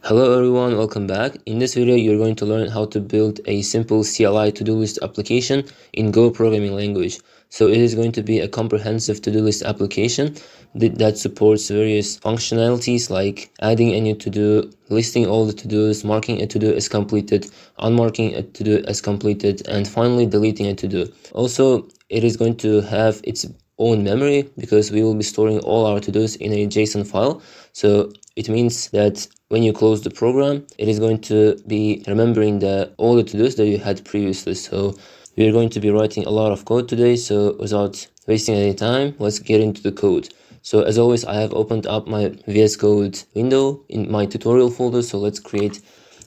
Hello everyone, welcome back. In this video, you're going to learn how to build a simple CLI to-do list application in Go programming language. So it is going to be a comprehensive to-do list application that supports various functionalities like adding a new to-do, listing all the to-dos, marking a to-do as completed, unmarking a to-do as completed, and finally deleting a to-do. Also, it is going to have its own memory because we will be storing all our to-dos in a JSON file. So it means that when you close the program, it is going to be remembering all the to-dos that you had previously. So we are going to be writing a lot of code today. So without wasting any time, let's get into the code. So as always, I have opened up my VS Code window in my tutorial folder. So let's create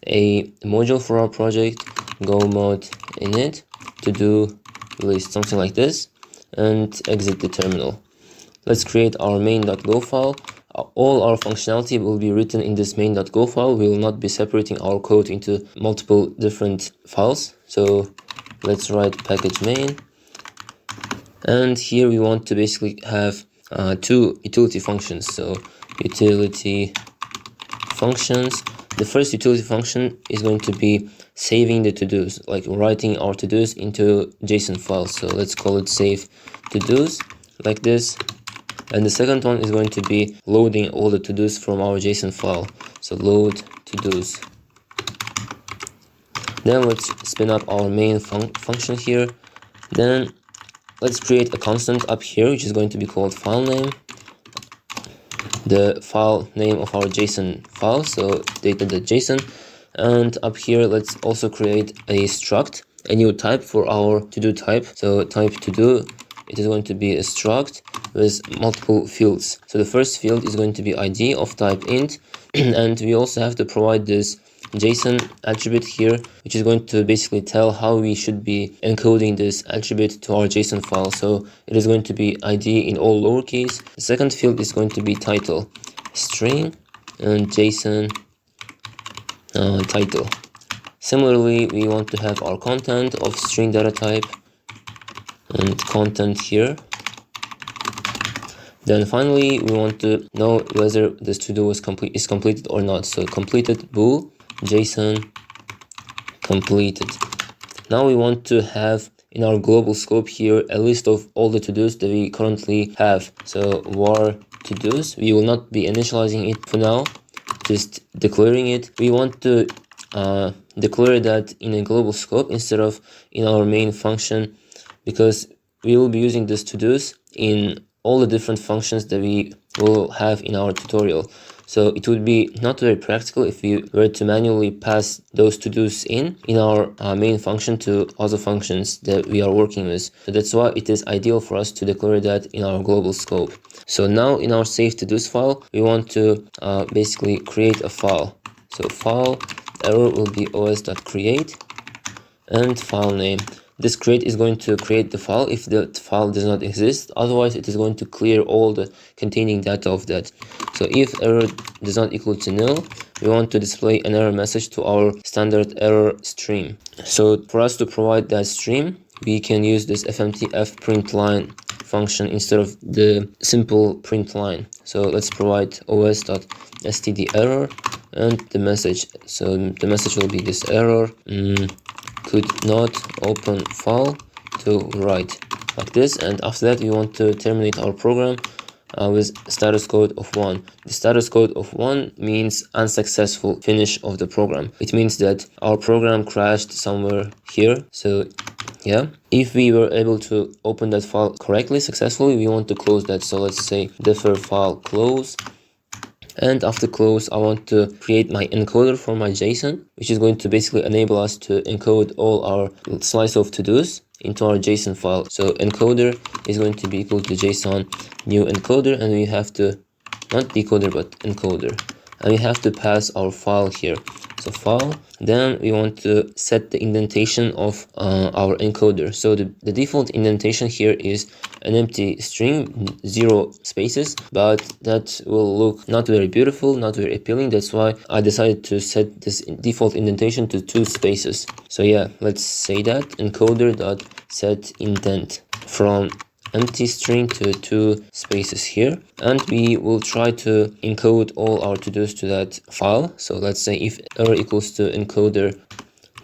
a module for our project, go mod init to-do list, something like this, and exit the terminal. Let's create our main.go file. All our functionality will be written in this main.go file. We will not be separating our code into multiple different files. So let's write package main. And here we want to basically have two utility functions. So utility functions. The first utility function is going to be saving the to-dos, like writing our to-dos into JSON files. So let's call it save to-dos like this. And the second one is going to be loading all the to-dos from our JSON file. So load to-dos. Then let's spin up our main function here. Then let's create a constant up here, which is going to be called file name. The file name of our JSON file, so data.json. And up here, let's also create a struct, a new type for our to-do type. So type to-do, it is going to be a struct with multiple fields. So the first field is going to be ID of type int, and we also have to provide this JSON attribute here, which is going to basically tell how we should be encoding this attribute to our JSON file. So it is going to be ID in all lowercase. The second field is going to be title, string, and JSON title. Similarly, we want to have our content of string data type and content here. Then finally, we want to know whether this to-do is completed or not. So completed bool JSON completed. Now we want to have in our global scope here a list of all the to-dos that we currently have. So var to-dos, we will not be initializing it for now, just declaring it. We want to declare that in a global scope instead of in our main function, because we will be using this to-dos in all the different functions that we will have in our tutorial. So it would be not very practical if we were to manually pass those to-dos in our main function to other functions that we are working with. So that's why it is ideal for us to declare that in our global scope. So now in our save to-dos file, we want to basically create a file. So file error will be os.create and file name. This create is going to create the file if the file does not exist. Otherwise, it is going to clear all the containing data of that. So if error does not equal to null, we want to display an error message to our standard error stream. So for us to provide that stream, we can use this fmtf print line function instead of the simple print line. So let's provide os.std error and the message. So the message will be this error. Could not open file to write, like this. And after that, we want to terminate our program with status code of 1. The status code of 1 means unsuccessful finish of the program. It means that our program crashed somewhere here. So yeah, if we were able to open that file correctly, successfully, we want to close that. So let's say defer file close. And after close, I want to create my encoder for my JSON, which is going to basically enable us to encode all our slice of to-dos into our JSON file. So encoder is going to be equal to JSON new encoder, and we have to, not decoder, but encoder. And we have to pass our file here. So file, then we want to set the indentation of our encoder. So the default indentation here is an empty string, 0 spaces, but that will look not very beautiful, not very appealing. That's why I decided to set this default indentation to 2 spaces. So yeah, let's say that encoder.set indent from empty string to 2 spaces here, and we will try to encode all our to-dos to that file. So let's say if error equals to encoder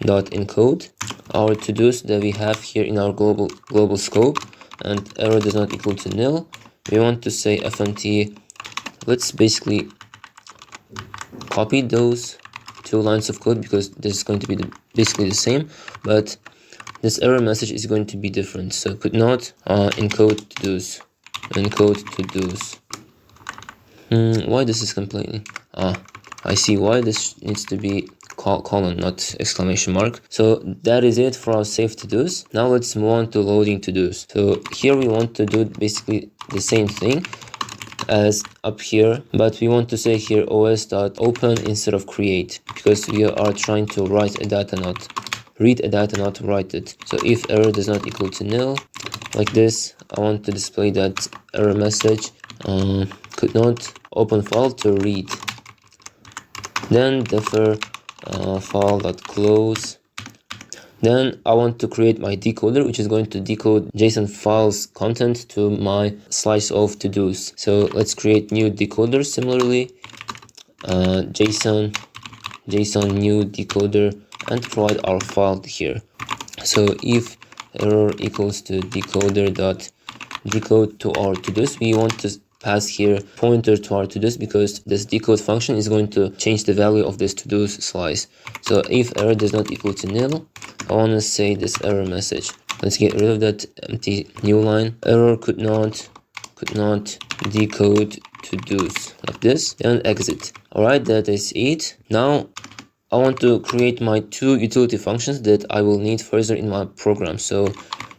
dot encode our to-dos that we have here in our global scope, and error does not equal to nil, we want to say fmt. Let's basically copy those 2 lines of code because this is going to be basically the same, but this error message is going to be different. So could not encode to-dos. Why this is complaining? I see why this needs to be colon, not exclamation mark. So that is it for our save to-dos. Now let's move on to loading to-dos. So here we want to do basically the same thing as up here, but we want to say here os.open instead of create, because we are trying to write a data node, read a data node, write it. So if error does not equal to nil, like this, I want to display that error message, could not open file to read. Then defer file.close. Then I want to create my decoder, which is going to decode JSON files content to my slice of to-dos. So let's create new decoder. Similarly, JSON new decoder, and provide our file here. So if error equals to decoder dot decode to our to-dos, we want to pass here pointer to our to-dos because this decode function is going to change the value of this to-dos slice. So if error does not equal to nil, I want to say this error message. Let's get rid of that empty new line. Error could not decode to-dos, like this, and exit. Alright, that is it. Now I want to create my 2 utility functions that I will need further in my program. So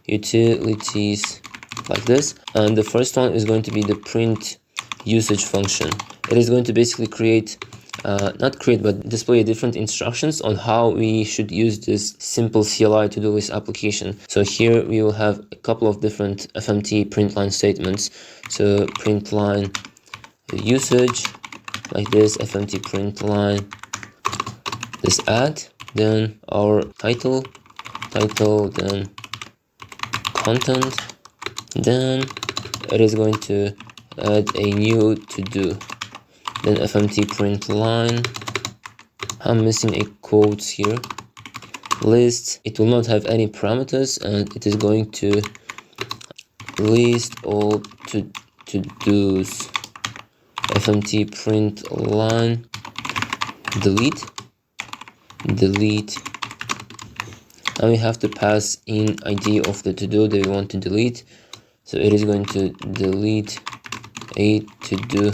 utilities, like this, and the first one is going to be the print usage function. It is going to basically create but display different instructions on how we should use this simple CLI to-do list application. So here we will have a couple of different fmt print line statements. So print line usage, like this, fmt print line, this add, then our title, then content, then it is going to add a new to-do, then fmt print line. I'm missing a quotes here. List, it will not have any parameters, and it is going to list all to-dos. Fmt print line delete, and we have to pass in ID of the to-do that we want to delete. So it is going to delete a to-do.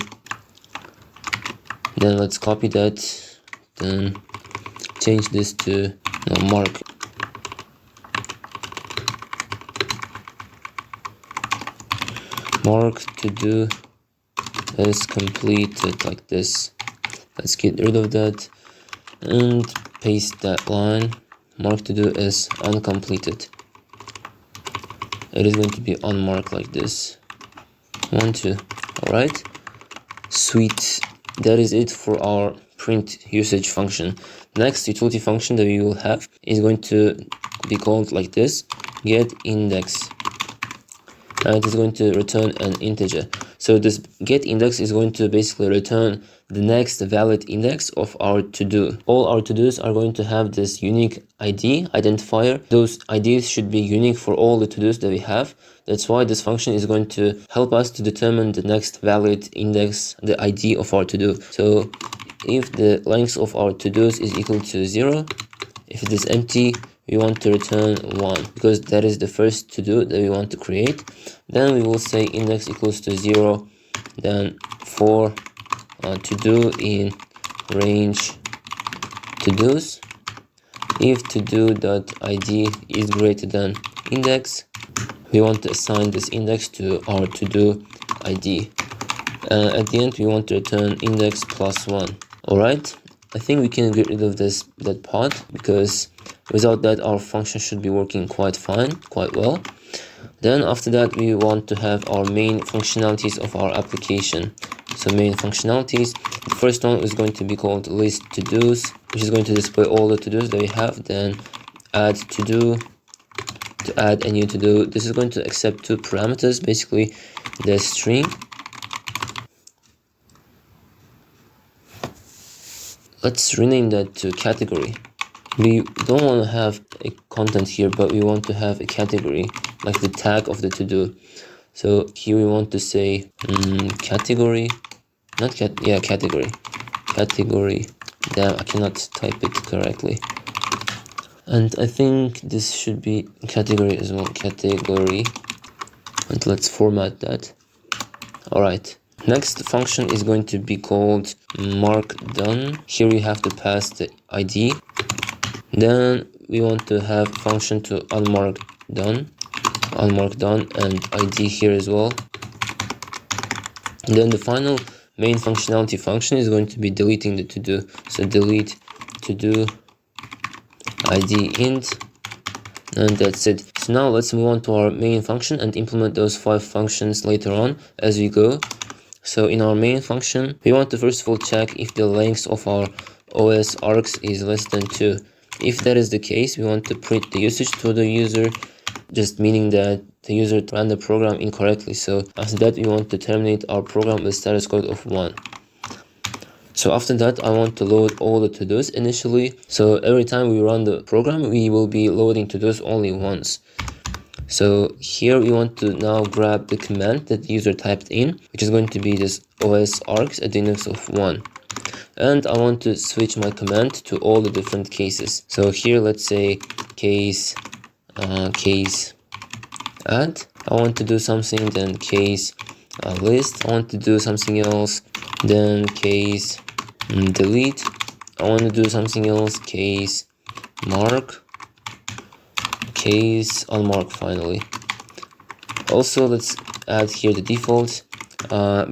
Then let's copy that, then change this to mark. Mark to-do is completed, like this. Let's get rid of that and paste that line. Mark to-do is uncompleted. It is going to be unmarked, like this. 1, 2. Alright, sweet. That is it for our print usage function. Next utility function that we will have is going to be called like this, get index, and it is going to return an integer. So this get index is going to basically return the next valid index of our to-do. All our to-dos are going to have this unique ID identifier. Those IDs should be unique for all the to-dos that we have. That's why this function is going to help us to determine the next valid index, the ID of our to-do. So if the length of our to-dos is equal to 0, if it is empty, we want to return 1 because that is the first to-do that we want to create. Then we will say index equals to 0, then for to-do in range to-dos. If to-do.id is greater than index, we want to assign this index to our to-do ID. At the end, we want to return index plus 1. Alright, I think we can get rid of that part because without that our function should be working quite well. Then after that we want to have our main functionalities of our application. So main functionalities, the first one is going to be called list to-dos, which is going to display all the to-dos that we have. Then add to-do, to add a new to do. This is going to accept two parameters, basically the string. Let's rename that to category. We don't want to have a content here, but we want to have a category, like the tag of the to-do. So here we want to say category, category. Damn, I cannot type it correctly. And I think this should be category as well, category. And let's format that. All right. Next function is going to be called mark done. Here we have to pass the ID. Then we want to have function to unmark done, and ID here as well. And then the final main functionality function is going to be deleting the to-do. So delete to-do ID int, and that's it. So now let's move on to our main function and implement those 5 functions later on as we go. So in our main function, we want to first of all check if the length of our OS args is less than 2. If that is the case, we want to print the usage to the user, just meaning that the user ran the program incorrectly. So after that, we want to terminate our program with status code of 1. So after that, I want to load all the to-dos initially. So every time we run the program, we will be loading to-dos only once. So here we want to now grab the command that the user typed in, which is going to be this OS args at the index of 1. And I want to switch my command to all the different cases. So here, let's say case add. I want to do something, then case list. I want to do something else, then case delete. I want to do something else, case mark, case unmark finally. Also, let's add here the default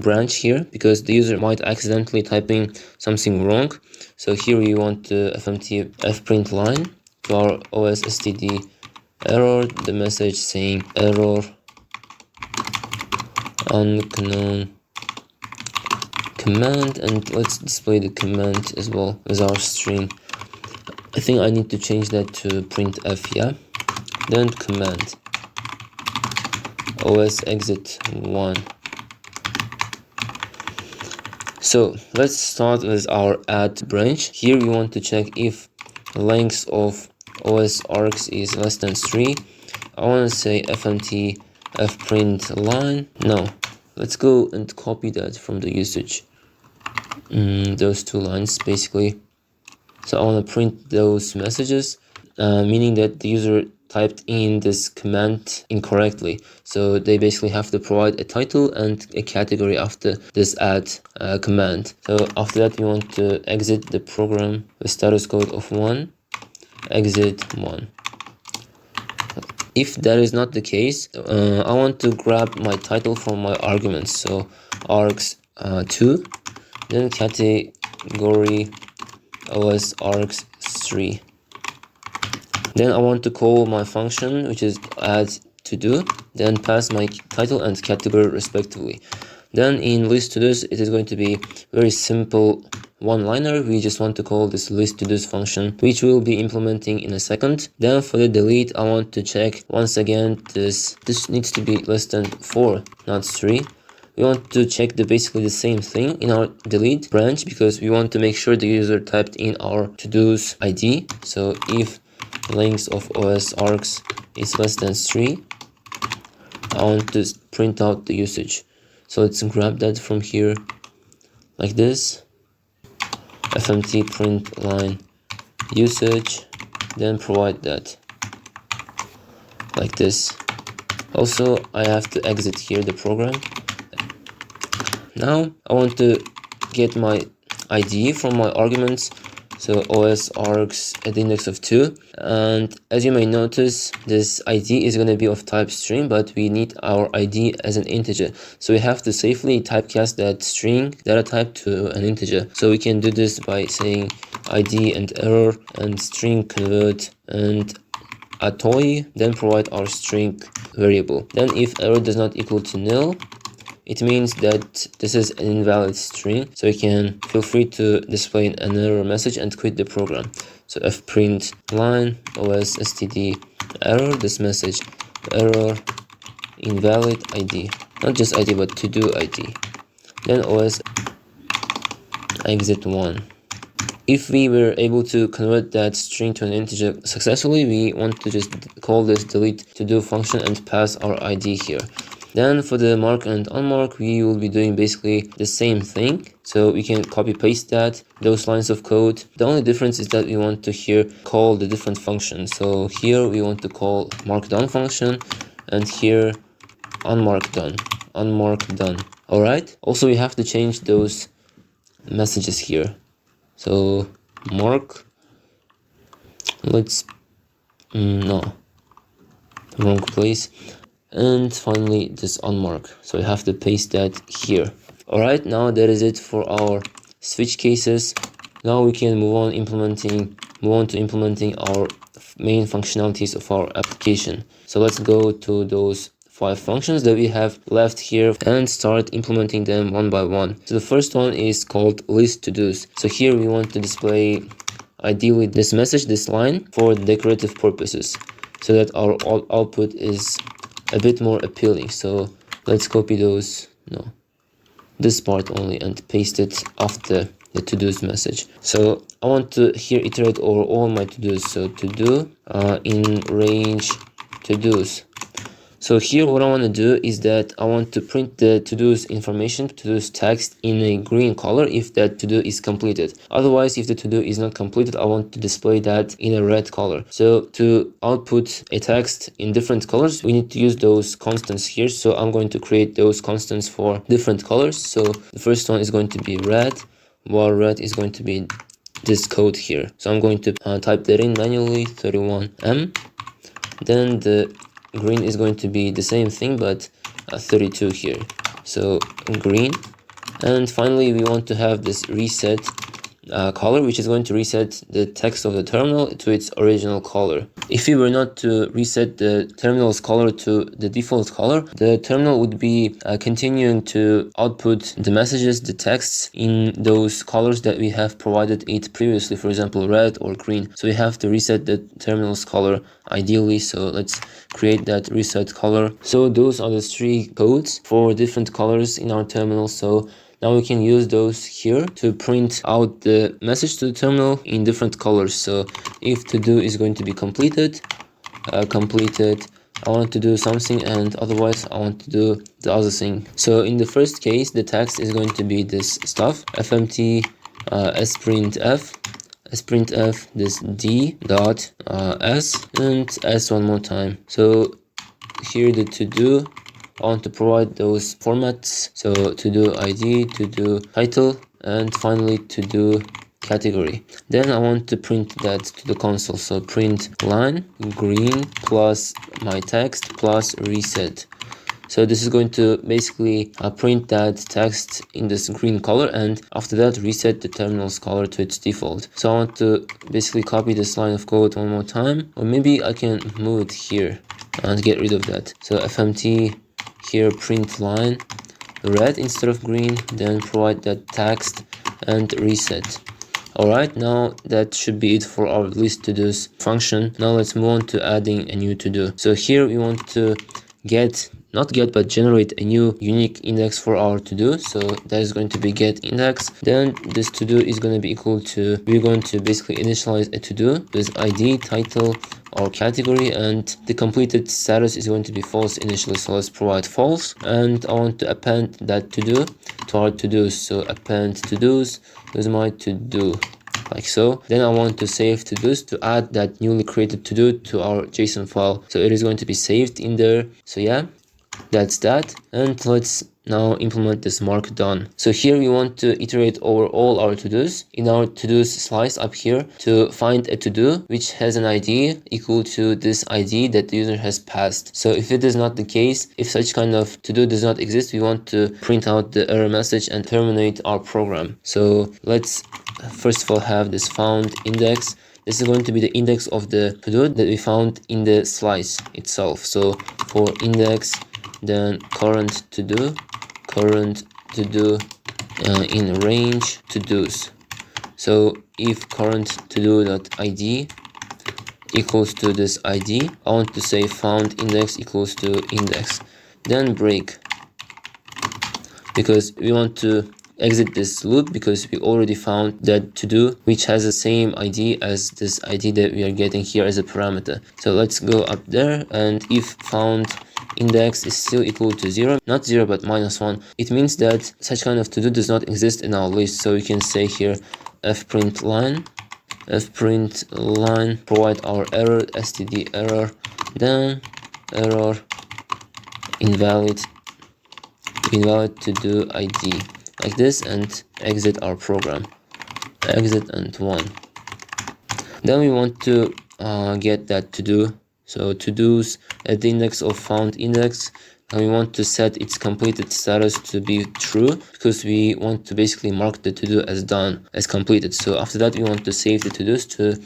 branch here, because the user might accidentally typing something wrong. So here we want to fmt fprint line to our os std error, the message saying error unknown command, and let's display the command as well as our string. I think I need to change that to printf, yeah. Then command os exit 1. So let's start with our add branch. Here we want to check if length of os args is less than 3. I want to say fmt fprint line. No, let's go and copy that from the usage. Those 2 lines basically. So I want to print those messages, meaning that the user typed in this command incorrectly. So they basically have to provide a title and a category after this add command. So after that, we want to exit the program with status code of 1, exit 1. If that is not the case, I want to grab my title from my arguments. So args 2, then category os args 3. Then I want to call my function, which is add to do, then pass my title and category respectively. Then in list to do's, it is going to be very simple one-liner. We just want to call this list to do's function, which we'll be implementing in a second. Then for the delete, I want to check once again this needs to be less than 4, not 3. We want to check basically the same thing in our delete branch, because we want to make sure the user typed in our to-do's ID. So if length of os args is less than 3, I want to print out the usage. So let's grab that from here like this, fmt print line usage, then provide that like this. Also, I have to exit here the program. Now I want to get my ID from my arguments, so os args at the index of 2, and as you may notice, this ID is going to be of type string, but we need our ID as an integer, so we have to safely typecast that string data type to an integer. So we can do this by saying ID and error and string convert and atoy, then provide our string variable. Then if error does not equal to nil, it means that this is an invalid string, so you can feel free to display an error message and quit the program. So fprint line os std error, this message, error invalid ID, not just ID but to do ID, then OS exit 1. If we were able to convert that string to an integer successfully, we want to just call this delete to do function and pass our ID here. Then for the mark and unmark, we will be doing basically the same thing. So we can copy paste those lines of code. The only difference is that we want to here call the different functions. So here we want to call mark done function, and here unmark done. All right. Also, we have to change those messages here. So mark, let's no, wrong place, and finally this unmark. So we have to paste that here. All right, now that is it for our switch cases. Now we can move on to implementing our main functionalities of our application. So let's go to those 5 functions that we have left here and start implementing them one by one. So the first one is called list to dos. So here we want to display ideally this message, this line, for decorative purposes, so that our output is a bit more appealing. So let's copy this part only and paste it after the to-dos message. So I want to here iterate over all my to-dos. So to do in range to-dos. So here what I want to do is that I want to print the to-dos information, to-dos text in a green color if that to-do is completed. Otherwise, if the to-do is not completed, I want to display that in a red color. So to output a text in different colors, we need to use those constants here. So I'm going to create those constants for different colors. So the first one is going to be red, while red is going to be this code here. So I'm going to type that in manually, 31M. Then the green is going to be the same thing, but 32 here. So green. And finally, we want to have this reset color, which is going to reset the text of the terminal to its original color. If we were not to reset the terminal's color to the default color, the terminal would be continuing to output the messages, the texts, in those colors that we have provided it previously, for example, red or green. So we have to reset the terminal's color ideally. So let's create that reset color. So those are the 3 codes for different colors in our terminal. So now we can use those here to print out the message to the terminal in different colors. So if to do is going to be completed, I want to do something, and otherwise I want to do the other thing. So in the first case, the text is going to be this stuff, fmt sprintf this d dot s and s one more time. So here the to do, I want to provide those formats. So to do ID, to do title, and finally to do category. Then I want to print that to the console. So print line green plus my text plus reset. So this is going to basically print that text in this green color, and after that reset the terminal's color to its default. So I want to basically copy this line of code one more time, or maybe I can move it here and get rid of that. So fmt here print line red instead of green, then provide that text and reset. Alright, now that should be it for our list to dos function. Now let's move on to adding a new to do. So here we want to generate a new unique index for our to do. So that is going to be get index. Then this to do is going to be equal to, we're going to basically initialize a to do with ID, title, or category, and the completed status is going to be false initially. So let's provide false, and I want to append that to do to our to do's. So append to do's with my to do, like so. Then I want to save to do's to add that newly created to do to our JSON file. So it is going to be saved in there. So yeah, that's that. And let's now implement this mark done. So here we want to iterate over all our to-dos in our to-dos slice up here to find a to-do which has an ID equal to this ID that the user has passed. So if it is not the case, if such kind of to-do does not exist, we want to print out the error message and terminate our program. So let's first of all have this found index. This is going to be the index of the to-do that we found in the slice itself. So for index, then current to do in range to do's. So if current to do dot id equals to this ID. I want to say found index equals to index, then break, because we want to exit this loop because we already found that to do which has the same ID as this ID that we are getting here as a parameter. So let's go up there, and if found index is still equal to 0, not 0 but -1, it means that such kind of to do does not exist in our list. So we can say here fprintline provide our error std error, then error invalid to do ID, like this, and exit our program, exit and 1. Then we want to get that to do, so to do's at the index of found index, and we want to set its completed status to be true because we want to basically mark the to do as done, as completed. So after that we want to save the to do's to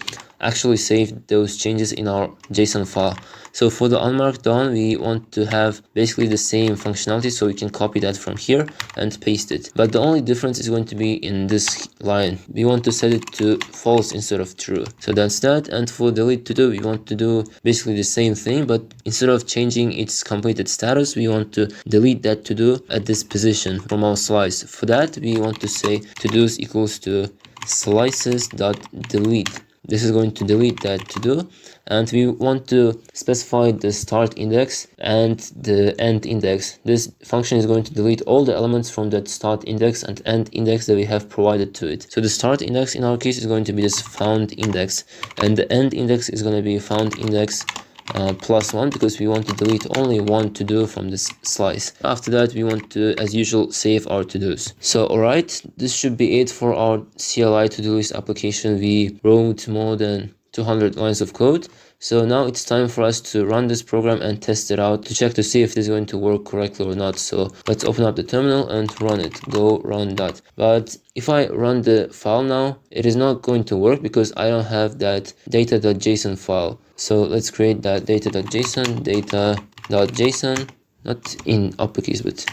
actually save those changes in our JSON file. So for the unmarked done, we want to have basically the same functionality, so we can copy that from here and paste it. But the only difference is going to be in this line. We want to set it to false instead of true. So that's that. And for delete to do, we want to do basically the same thing, but instead of changing its completed status, we want to delete that to do at this position from our slice. For that, we want to say to do's equals to slices.delete. This is going to delete that to do, and we want to specify the start index and the end index. This function is going to delete all the elements from that start index and end index that we have provided to it. So the start index in our case is going to be this found index, and the end index is going to be found index +1 because we want to delete only one to do from this slice. After that, we want to, as usual, save our to dos. So alright, this should be it for our CLI to do list application. We wrote more than 200 lines of code. So now it's time for us to run this program and test it out to check to see if this is going to work correctly or not. So let's open up the terminal and run it. Go run that. But if I run the file now, it is not going to work because I don't have that data.json file. So let's create that data.json, not in uppercase but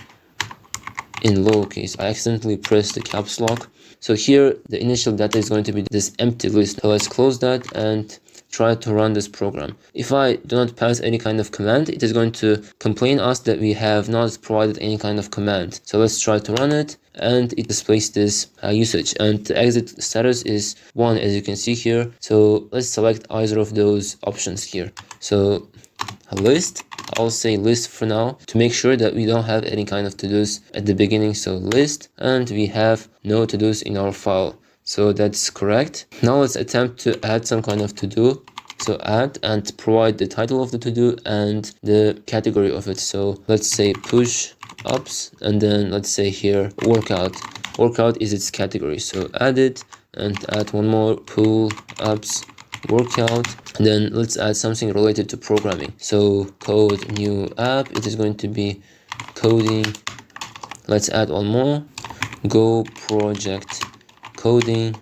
in lowercase. I accidentally pressed the caps lock. So here the initial data is going to be this empty list. So let's close that and try to run this program. If I do not pass any kind of command, it is going to complain us that we have not provided any kind of command. So let's try to run it, and it displays this usage, and the exit status is 1, as you can see here. So let's select either of those options here. So a list, I'll say list for now to make sure that we don't have any kind of to-dos at the beginning. So list, and we have no to-dos in our file. So that's correct. Now let's attempt to add some kind of to-do. So add and provide the title of the to-do and the category of it. So let's say push ups, and then let's say here workout. Workout is its category. So add it and add one more, pull ups workout, and then let's add something related to programming. So code new app, it is going to be coding. Let's add one more, go project coding.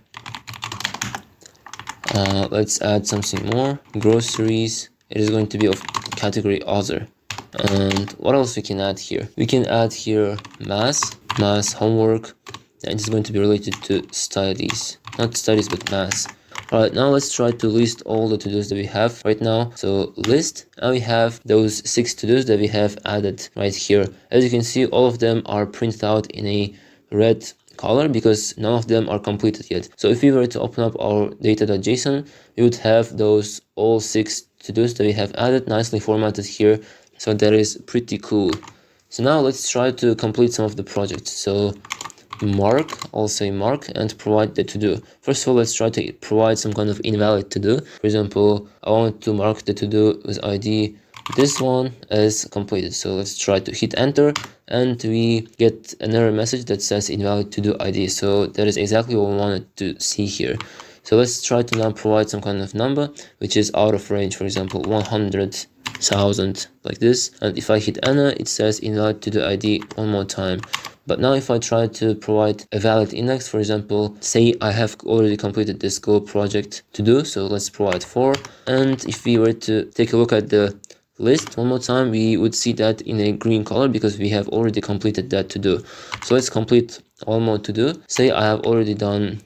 Let's add something more, groceries. It is going to be of category other. And what else we can add here? We can add here math homework, and it's going to be related to studies, not studies but math. Alright, now let's try to list all the to-dos that we have right now. So list, and we have those 6 to-dos that we have added right here. As you can see, all of them are printed out in a red color because none of them are completed yet. So if we were to open up our data.json, we would have those all 6 to-dos that we have added nicely formatted here. So that is pretty cool. So now let's try to complete some of the projects. So mark, I'll say mark, and provide the to-do. First of all, let's try to provide some kind of invalid to-do. For example, I want to mark the to-do with ID this one as completed. So let's try to hit enter, and we get an error message that says invalid to-do ID. So that is exactly what we wanted to see here. So let's try to now provide some kind of number which is out of range, for example 100,000, like this. And if I hit enter, it says invalid to do ID one more time. But now if I try to provide a valid index, for example, say I have already completed this Go project to do, so let's provide 4. And if we were to take a look at the list one more time, we would see that in a green color because we have already completed that to do. So let's complete one more to do. Say I have already done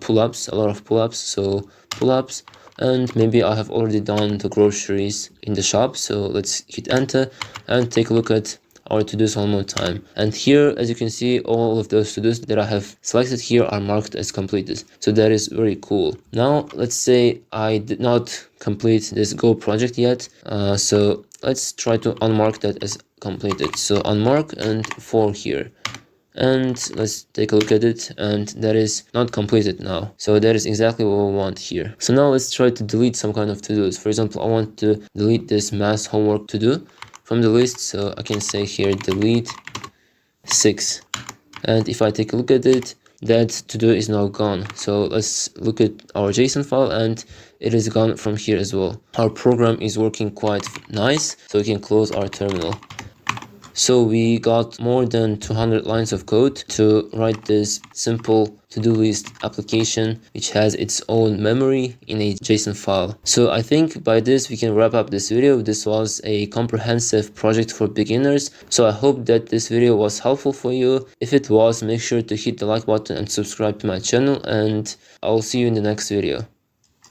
pull-ups, a lot of pull-ups. So pull-ups, and maybe I have already done the groceries in the shop. So let's hit enter and take a look at our to-dos one more time. And here, as you can see, all of those to-dos that I have selected here are marked as completed. So that is very cool. Now, let's say I did not complete this Go project yet. So let's try to unmark that as completed. So unmark and 4 here. And let's take a look at it, and that is not completed now. So that is exactly what we want here. So now let's try to delete some kind of to-dos. For example, I want to delete this math homework to do from the list. So I can say here delete 6. And if I take a look at it, that to-do is now gone. So let's look at our JSON file, and it is gone from here as well. Our program is working quite nice, so we can close our terminal. So we got more than 200 lines of code to write this simple to-do list application, which has its own memory in a JSON file. So I think by this we can wrap up this video. This was a comprehensive project for beginners. So I hope that this video was helpful for you. If it was, make sure to hit the like button and subscribe to my channel, and I'll see you in the next video.